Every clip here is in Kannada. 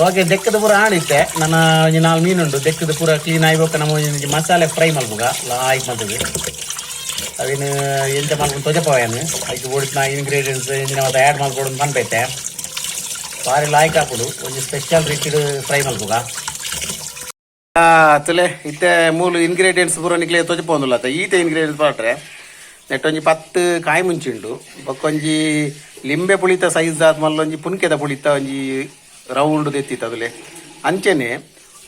ಓಕೆ ದೆಕ್ಕದ ಪೂರ ಆಣಿತ್ತೆ ನನ್ನ ಒಂಜಿ 4 ಮೀನುಂಡು ದೆಕ್ಕದ ಪೂರ ಕ್ಲೀನ್ ಆಯ್ಬೇಕು ನಮ್ಮ ಒಂಜಿ ಮಸಾಲೆ ಫ್ರೈ ಮಲ್ಪುಗ ಲಾಯ್ಕ್ ಮಾಡ್ತದೆ ಅವೇನು ಎಂತ ಮಾಡ್ಕೊಂಡು ತೊಜಪವೇನು ಅದಕ್ಕೆ ಓಡಿಸಿನ ಇಂಗ್ರೀಡಿಯೆಂಟ್ಸ್ ಇಂಜಿನ ಮತ್ತೆ ಆ್ಯಡ್ ಮಾಡ್ಕೊಡು ಪನ್ಪೈತೆ ಭಾರಿ ಲಾಯ್ಕ್ ಹಾಕುದು ಒಂಜಿ ಸ್ಪೆಷಲ್ ರೀತಿಡ್ ಫ್ರೈ ಮಲ್ಪುಗ ತುಲೆ ಇತ್ತೆ ಮೂಲು ಇಂಗ್ರೀಡಿಯೆಂಟ್ಸ್ ಪೂರ ನಿಕ್ಲೆ ತೊಜಪೋಂದುಲ್ಲ ಈತೆ ಇಂಗ್ರೀಡಿಯೆಂಟ್ಸ್ ಪಾಟ್ರೆ ನೆಟ್ಟೊಂಜಿ 10 ಕಾಯಿ ಮುಂಚಿಂಡು ಬೊಕ್ಕೊಂಜಿ ಲಿಂಬೆ ಪುಳಿತ ಸೈಜ್ ಆದ್ಮಲ್ಲ ಒಂಜಿ ಪುನ್ಕೆದ ಪುಳಿತ ಒಂಜಿ ರೌಂಡ್ ತೆತ್ತಿತ್ತು ಅದುಲೆ ಅಂಚೆನೆ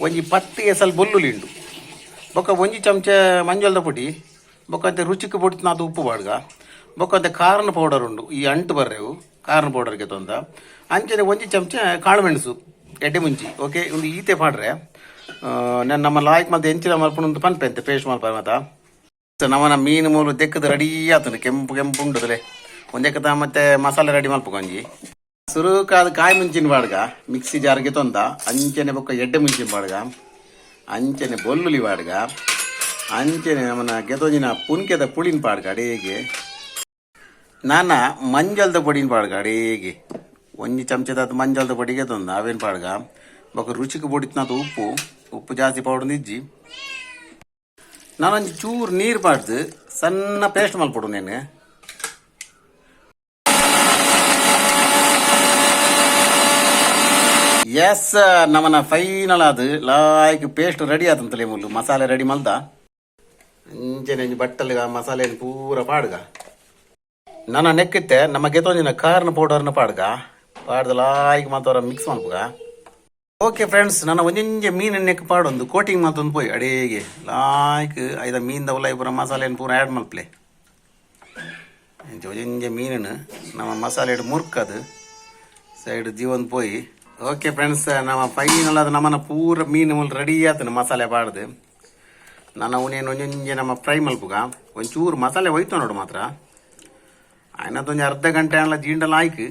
ಒಂಜಿ 10 ಎಸಲ್ ಬೊಲ್ಲುಲಿಂಡು ಬೊಕ್ಕ ಒಂಜಿ ಚಮಚ ಮಂಜಲ್ದ ಪುಡಿ ಬೊಕ್ಕಂತೆ ರುಚಿಗೆ ಪುಡಿತು ನಾತು ಉಪ್ಪು ಬಾಡ್ಗ ಬೊಕ್ಕಂತೆ ಕಾರ್ನ್ ಪೌಡರ್ ಉಂಡು ಈ ಅಂಟು ಬರ್ರೆವು ಕಾರ್ನ್ ಪೌಡರ್ಗೆ ತೊಂದ ಅಂಚೆನೆ ಒಂಜಿ ಚಮಚ ಕಾಳುಮೆಣಸು ಎಡ್ಡೆ ಮುಂಚಿ ಓಕೆ ಒಂದು ಈತೆ ಪಾಡ್ರೆ ನಾನು ನಮ್ಮ ಲಾಯ್ಕ್ ಮತ್ತೆ ಎಂಚಿನ ಮಲ್ಪುಂಡು ಪನ್ಪೆಂತೆ ಪೇಸ್ಟ್ ಮಲ್ಪ ಮತ್ತ ನಮ್ಮನ ಮೀನು ಮೂಲು ದೆಕ್ಕದು ರೆಡಿ ಆತನು ಕೆಂಪು ಕೆಂಪು ಉಂಡುದಲೆ ಒಂದೆಕ್ಕದ ಮತ್ತೆ ಮಸಾಲೆ ರೆಡಿ ಮಲ್ಪಕೊಂಜಿ ಸುರುಕಾದ ಕಾಯಿ ಮುಂಚಿನ ಬಾಡ್ಗ ಮಿಕ್ಸಿ ಜಾರ್ಗೆ ತೊಂದ ಅಂಚೆನೆ ಬೊಕ್ಕ ಎಡ್ಡೆ ಮುಂಚಿನ ಬಾಡ್ಗ ಅಂಚೆನೆ ಬೊಲ್ಲುಲಿ ಬಾಡ್ಗ ಅಂಚೆನೆ ನಮ್ಮನ ಗೆದೋಜಿನ ಪುನ್ಕೆದ ಪುಳಿನ ಪಾಡ್ಗ ಅಡೇಗೆ ನಾನ ಮಂಜಲ್ದ ಪೊಡಿನ ಪಾಡ್ಗ ಅಡೇಗೆ ಒಂಜಿ ಚಮಚದ ಮಂಜಲ್ದ ಪೊಡಿಗೆ ತೊಂದ ಅವೇನು ಪಾಡ್ಗ ಬೊಕ್ಕ ರುಚಿಗೆ ಪೊಡಿತ್ನಾತು ಉಪ್ಪು ಜಾಸ್ತಿ ಪೌಡರ್ ಇಜ್ಜಿ ನಾನೊಂದು ಚೂರು ನೀರು ಪಾಡ್ದು ಸಣ್ಣ ಪೇಸ್ಟ್ ಮಲ್ಪೊಡು ನೇನು ಎಸ್ ನಮ್ಮನ ಫೈನಲ್ ಅದು ಲಾಯ್ಕ್ ಪೇಸ್ಟ್ ರೆಡಿ ಆತಂತಲೇ ಮುಲ್ಲು ಮಸಾಲೆ ರೆಡಿ ಮಲ್ದ ಅಂಚೆನೆ ಬಟ್ಟಲ್ಗ ಮಸಾಲೆ ಪೂರ ಪಾಡ್ಗ ನನ್ನ ನೆಕ್ಕಿತ್ತೆ ನಮ್ಮ ಗೆತೊಂಜಿನ ಕಾರ್ನ್ ಪೌಡರ್ನ ಪಾಡ್ಗ ಪಾಡ್ದ ಲಾಯ್ಕ್ ಮಾತವರ ಮಿಕ್ಸ್ ಮಲ್ಪುಗ ಓಕೆ ಫ್ರೆಂಡ್ಸ್ ನನ್ನ ಒಂಜೆ ಮೀನು ನೆಕ್ ಪಾಡೊಂದು ಕೋಟಿಂಗ್ ಮಾತೊಂದು ಪೋಯ್ ಅಡೇಗೆ ಲಾಯ್ಕ್ ಐದ ಮೀನ್ದ ಉಲಾಯಿ ಪೂರ ಮಸಾಲೆ ಪೂರ ಆ್ಯಡ್ ಮಲ್ಪ್ಲೆ ಒಂಜೆ ಮೀನನ್ನು ನಮ್ಮ ಮಸಾಲೆ ಮುರ್ಕದು ಸೈಡ್ ಜೀವನ್ ಪೋಯಿ ಓಕೆ ಫ್ರೆಂಡ್ಸ್ ನಮ್ಮ ಫೈನಲ್ ಅದು ನಮ್ಮನ್ನ ಪೂರ ಮೀನು ಮುಲ್ ರೆಡಿ ಆತನು ಮಸಾಲೆ ಪಾಡ್ದು ನಾನು ಅವನೇನು ಒಂಜೊಂಜೆ ನಮ್ಮ ಫ್ರೈ ಮಲ್ಪುಗ ಒಂಚೂರು ಮಸಾಲೆ ಹೋಯ್ತು ನೋಡು ಮಾತ್ರ ಆಯ್ನದೊಂದು ಅರ್ಧ ಗಂಟೆ ಅಲ್ಲ ಜೀಂಡಲ್ಲ ಆಯ್ಕೆ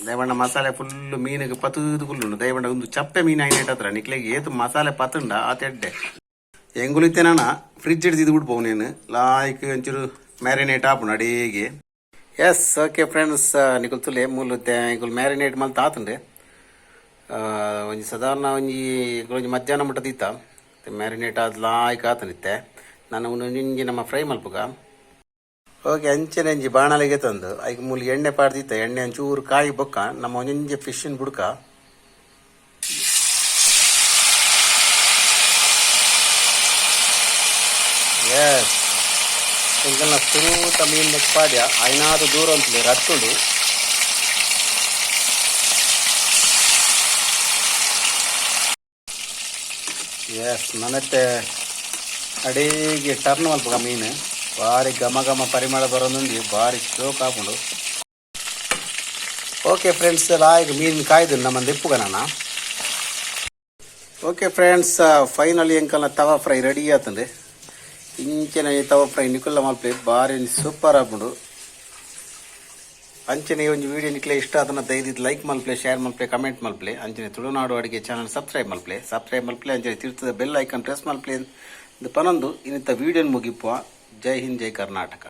ದಯಬಣ್ಣ ಮಸಾಲೆ ಫುಲ್ಲು ಮೀನಿಗೆ ಪತದು ಫುಲ್ಲು ದಯಬಣ್ಣ ಒಂದು ಚಪ್ಪೆ ಮೀನು ಐನೈಟ್ ಹತ್ರ ನಿಕ್ಲೆಗೆ ಏತು ಮಸಾಲೆ ಪತಂಡ ಆ ತೆಡ್ಡೆ ಹೆಂಗುಲಿತ್ತೆ ನಾನು ಫ್ರಿಜ್ ಹಿಡ್ದಿದ್ದು ಬಿಡ್ಬೋ ನೀನು ಲಾಯ್ಕ್ ಒಂಚೂರು ಮ್ಯಾರಿನೇಟ್ ಆಪುಣ ಅಡೇಗೆ ಎಸ್ ಓಕೆ ಫ್ರೆಂಡ್ಸ್ ನಿಕುಲ್ ತುಲೆ ಮೂಲುತ್ತೆ ಇಕುಲ್ ಮ್ಯಾರಿನೇಟ್ ಮಲ್ತ ಆತಂಡೆ ಒಂಜಿ ಸಾಧಾರಣ ಒಂಜಿ ಮಧ್ಯಾಹ್ನ ಮಟ್ಟದ ಇತ್ತ ಮ್ಯಾರಿನೇಟ್ ಆದ ಲಾಯ್ಕ್ ಆತನಿತ್ತೆ ನಾನು ಒಂಜಿ ನಮ್ಮ ಫ್ರೈ ಮಲ್ಪುಗ ಓಕೆ ಅಂಚೆನೆ ಒಂಜಿ ಬಾಣಲೆಗೆ ತಂದು ಐಕ್ ಮೂಲ ಎಣ್ಣೆ ಪಾಡ್ದಿತ್ತ ಎಣ್ಣೆ ಒಂಚೂರು ಕಾಯಿ ಬೊಕ್ಕ ನಮ್ಮ ಒಂಜೊಂಜೆ ಫಿಶ್ಶಿನ ಬುಡ್ಕ ಎಸ್ ಇಂಕಲ್ನ ಸುರೂತ ಮೀನು ನೆಕ್ ಪಾಡ್ಯ ಐನಾರು ದೂರ ಅಂತಲೇ ರತ್ತುಡು ಎಸ್ ನನ್ನತ್ತೆ ಅಡೇಗೆ ಟರ್ನ್ ಮಲ್ಪುಗ ಮೀನು ಭಾರಿ ಘಮ ಘಮ ಪರಿಮಳ ಬರೋದೊಂದು ಭಾರಿ ಸ್ಟ್ರೋಕ್ ಹಾಕೊಂಡು ಓಕೆ ಫ್ರೆಂಡ್ಸ್ ಲಾಯ್ಕ್ ಮೀನು ಕಾಯ್ದು ನಮ್ಮಂದು ಇಪ್ಪುಗ ನಾನು ಓಕೆ ಫ್ರೆಂಡ್ಸ್ ಫೈನಲಿ ಎಂಕಲ್ನ ತವಾ ಫ್ರೈ ರೆಡಿ ಆತಂದೆ ಇಂಚೆನ ತವಾ ಫ್ರೈ ನಿಕುಲ್ಲ ಮಲ್ಪೆ ಭಾರಿ ಸೂಪರ್ ಆಗ್ಬಿಡು ಅಂಚನೆ ಒಂದು ವಿಡಿಯೋ ನಿಕ್ಲೆ ಇಷ್ಟ ಅದನ್ನ ದಯವಿಟ್ಟು ಲೈಕ್ ಮಲ್ಪ್ಲೆ ಶೇರ್ ಮಲ್ಪ್ಲೆ ಕಮೆಂಟ್ ಮಲ್ಪ್ಲೆ ಅಂಚನೆ ತುಳುನಾಡು ಅಡುಗೆ ಚಾನಲ್ ಸಬ್ಸ್ಕ್ರೈಬ್ ಮಲ್ಪ್ಲೆ ಅಂಚನೆ ತಿರ್ತದ ಬೆಲ್ ಐಕಾನ್ ಪ್ರೆಸ್ ಮಲ್ಪ್ಲೆ ಪನೊಂದು ಇನ್ನಿತ್ತ ವಿಡಿಯೋನ ಮುಗಿಪುವ ಜೈ ಹಿಂದ್ ಜೈ ಕರ್ನಾಟಕ.